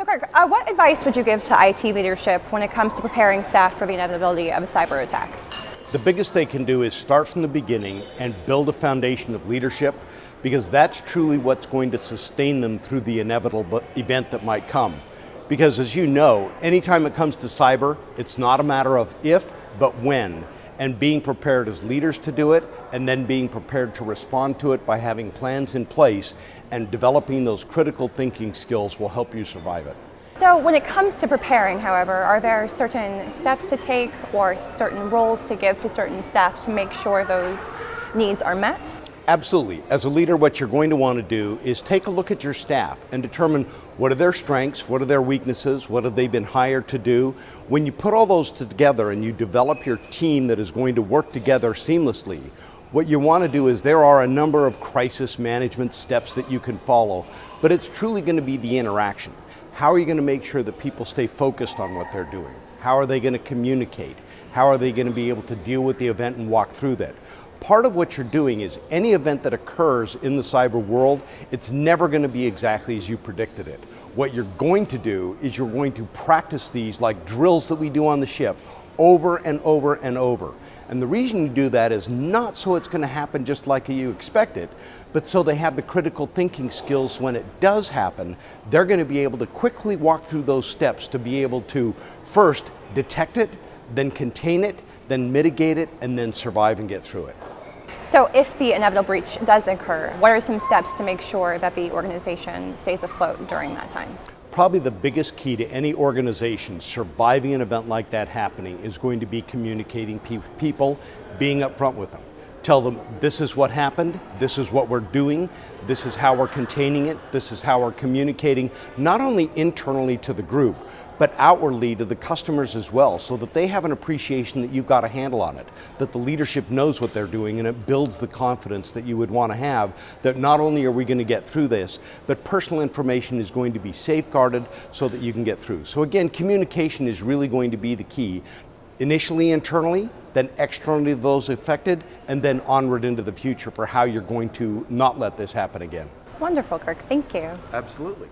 So Kirk, what advice would you give to IT leadership when it comes to preparing staff for the inevitability of a cyber attack? The biggest they can do is start from the beginning and build a foundation of leadership, because that's truly what's going to sustain them through the inevitable event that might come. Because as you know, anytime it comes to cyber, it's not a matter of if, but when. And being prepared as leaders to do it, and then being prepared to respond to it by having plans in place and developing those critical thinking skills will help you survive it. So when it comes to preparing, however, are there certain steps to take or certain roles to give to certain staff to make sure those needs are met? Absolutely. As a leader, what you're going to want to do is take a look at your staff and determine what are their strengths, what are their weaknesses, what have they been hired to do. When you put all those together and you develop your team that is going to work together seamlessly, what you want to do is there are a number of crisis management steps that you can follow, but it's truly going to be the interaction. How are you going to make sure that people stay focused on what they're doing? How are they going to communicate? How are they going to be able to deal with the event and walk through that? Part of what you're doing is any event that occurs in the cyber world, it's never going to be exactly as you predicted it. What you're going to do is you're going to practice these like drills that we do on the ship over and over and over. And the reason you do that is not so it's going to happen just like you expect it, but so they have the critical thinking skills when it does happen. They're going to be able to quickly walk through those steps to be able to first detect it, then contain it, then mitigate it, and then survive and get through it. So if the inevitable breach does occur, what are some steps to make sure that the organization stays afloat during that time? Probably the biggest key to any organization surviving an event like that happening is going to be communicating with people, being upfront with them. Tell them this is what happened, this is what we're doing, this is how we're containing it, this is how we're communicating, not only internally to the group, but outwardly to the customers as well, so that they have an appreciation that you've got a handle on it, that the leadership knows what they're doing, and it builds the confidence that you would want to have that not only are we going to get through this, but personal information is going to be safeguarded so that you can get through. So again, communication is really going to be the key. Initially internally, then externally to those affected, and then onward into the future for how you're going to not let this happen again. Wonderful, Kirk. Thank you. Absolutely.